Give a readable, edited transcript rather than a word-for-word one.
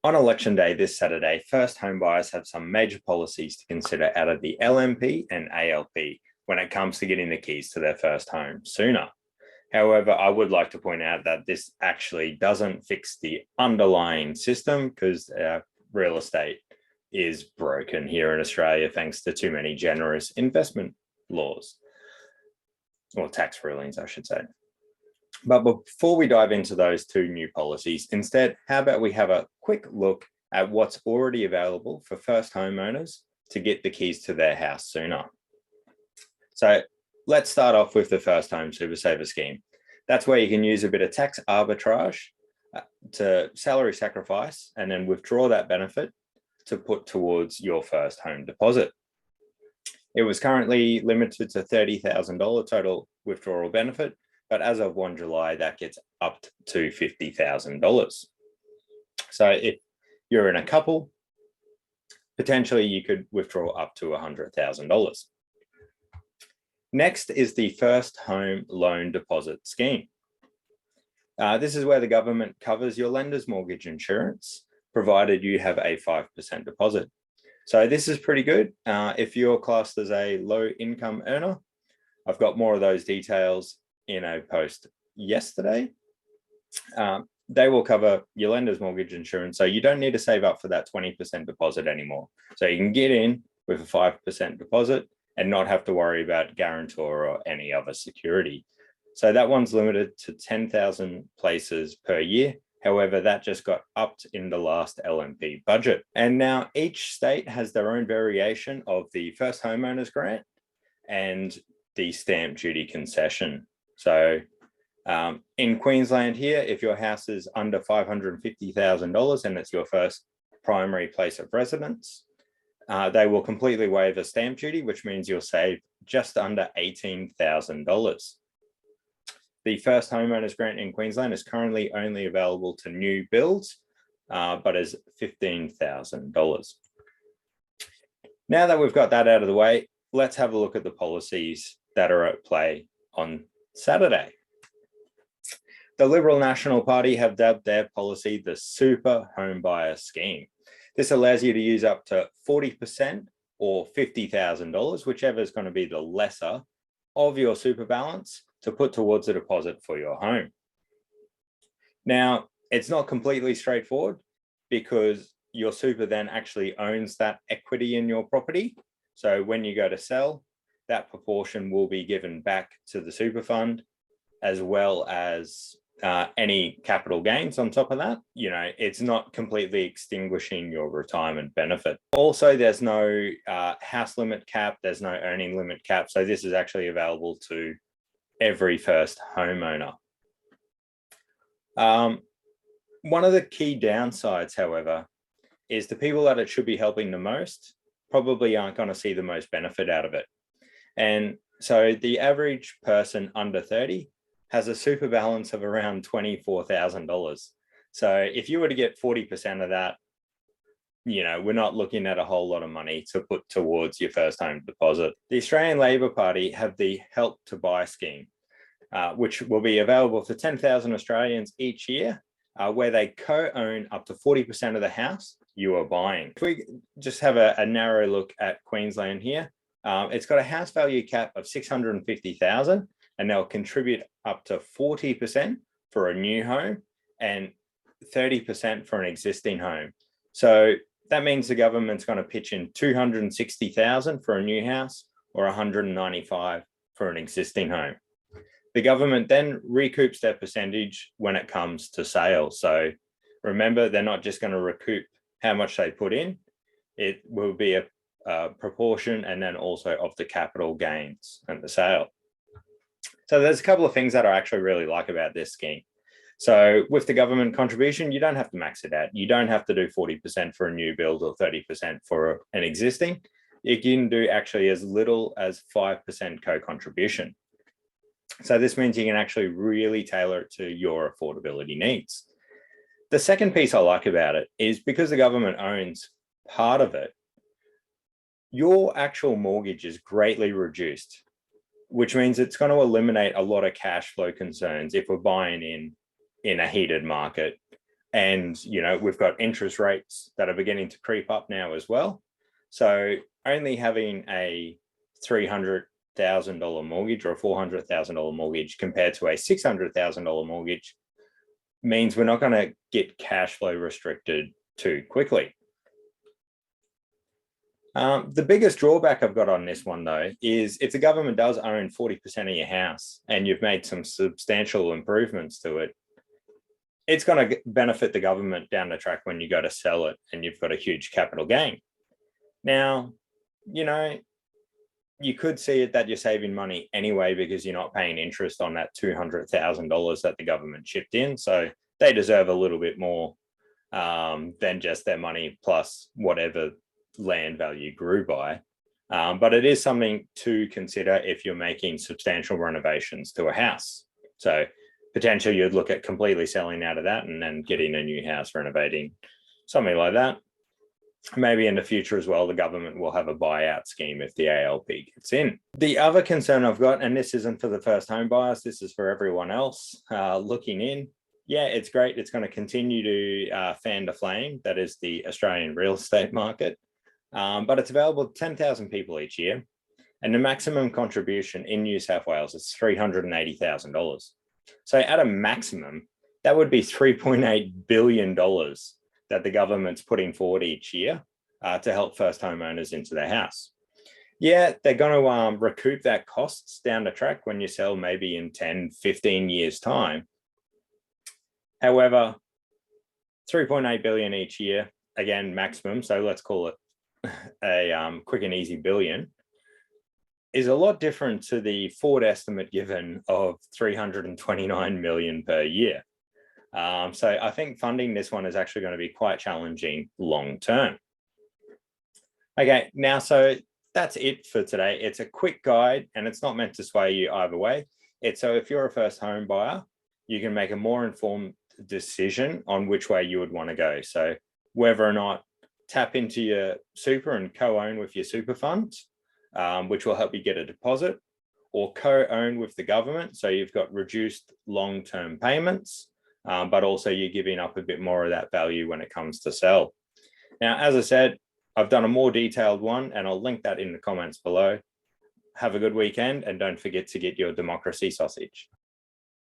On election day this Saturday, first home buyers have some major policies to consider out of the LMP and ALP when it comes to getting the keys to their first home sooner. However, I would like to point out that this actually doesn't fix the underlying system because real estate is broken here in Australia thanks to too many generous investment laws, or tax rulings, I should say. But before we dive into those two new policies, instead, how about we have a quick look at what's already available for first homeowners to get the keys to their house sooner. So let's start off with the First Home Super Saver scheme. That's where you can use a bit of tax arbitrage to salary sacrifice and then withdraw that benefit to put towards your first home deposit. It was currently limited to $30,000 total withdrawal benefit, but as of 1 July, that gets up to $50,000. So if you're in a couple, potentially you could withdraw up to $100,000. Next is the First Home Loan Deposit Scheme. This is where the government covers your lender's mortgage insurance, provided you have a 5% deposit. So this is pretty good. If you're classed as a low income earner, I've got more of those details in a post yesterday. They will cover your lender's mortgage insurance. So you don't need to save up for that 20% deposit anymore. So you can get in with a 5% deposit and not have to worry about guarantor or any other security. So that one's limited to 10,000 places per year. However, that just got upped in the last LMP budget. And now each state has their own variation of the first homeowners grant and the stamp duty concession. So in Queensland here, if your house is under $550,000 and it's your first primary place of residence, they will completely waive a stamp duty, which means you'll save just under $18,000. The first homeowners grant in Queensland is currently only available to new builds, but is $15,000. Now that we've got that out of the way, let's have a look at the policies that are at play on Saturday. The Liberal National Party have dubbed their policy the Super Home Buyer Scheme. This allows you to use up to 40% or $50,000, whichever is going to be the lesser of your super balance, to put towards a deposit for your home. Now, it's not completely straightforward because your super then actually owns that equity in your property. So when you go to sell, that proportion will be given back to the super fund, as well as any capital gains on top of that. You know, it's not completely extinguishing your retirement benefit. Also, there's no house limit cap, there's no earning limit cap. So this is actually available to every first homeowner. One of the key downsides, however, is the people that it should be helping the most probably aren't going to see the most benefit out of it. And so the average person under 30 has a super balance of around $24,000. So if you were to get 40% of that, you know, we're not looking at a whole lot of money to put towards your first home deposit. The Australian Labor Party have the Help to Buy scheme, which will be available for 10,000 Australians each year, where they co-own up to 40% of the house you are buying. If we just have a narrow look at Queensland here, it's got a house value cap of 650,000, and they'll contribute up to 40% for a new home and 30% for an existing home. So that means the government's going to pitch in 260,000 for a new house or 195 for an existing home. The government then recoups their percentage when it comes to sales. So remember, they're not just going to recoup how much they put in. It will be a proportion and then also of the capital gains and the sale. So there's a couple of things that I actually really like about this scheme. So with the government contribution, you don't have to max it out. You don't have to do 40% for a new build or 30% for an existing. You can do actually as little as 5% co-contribution. So this means you can actually really tailor it to your affordability needs. The second piece I like about it is because the government owns part of it, your actual mortgage is greatly reduced, which means it's going to eliminate a lot of cash flow concerns if we're buying in a heated market And, we've got interest rates that are beginning to creep up now as well. So only having a $300,000 mortgage or a $400,000 mortgage compared to a $600,000 mortgage means we're not going to get cash flow restricted too quickly. The biggest drawback I've got on this one, though, is if the government does own 40% of your house and you've made some substantial improvements to it, it's going to benefit the government down the track when you go to sell it and you've got a huge capital gain. Now, you could see it that you're saving money anyway because you're not paying interest on that $200,000 that the government chipped in. So they deserve a little bit more than just their money plus whatever land value grew by. But it is something to consider if you're making substantial renovations to a house. So potentially you'd look at completely selling out of that and then getting a new house, renovating, something like that. Maybe in the future as well, the government will have a buyout scheme if the ALP gets in. The other concern I've got, and this isn't for the first home buyers, this is for everyone else looking in. Yeah, it's great. It's going to continue to fan the flame. That is the Australian real estate market. But it's available to 10,000 people each year. And the maximum contribution in New South Wales is $380,000. So at a maximum, that would be $3.8 billion that the government's putting forward each year to help first homeowners into their house. Yeah, they're going to recoup that costs down the track when you sell maybe in 10, 15 years time. However, 3.8 billion each year, again, maximum. So let's call it a quick and easy billion, is a lot different to the Ford estimate given of 329 million per year. So I think funding this one is actually going to be quite challenging long term. Okay, now, so that's it for today. It's a quick guide and it's not meant to sway you either way. It's so if you're a first home buyer, you can make a more informed decision on which way you would want to go. So whether or not tap into your super and co-own with your super funds, which will help you get a deposit, or co-own with the government. So you've got reduced long-term payments, but also you're giving up a bit more of that value when it comes to sell. Now, as I said, I've done a more detailed one and I'll link that in the comments below. Have a good weekend and don't forget to get your democracy sausage.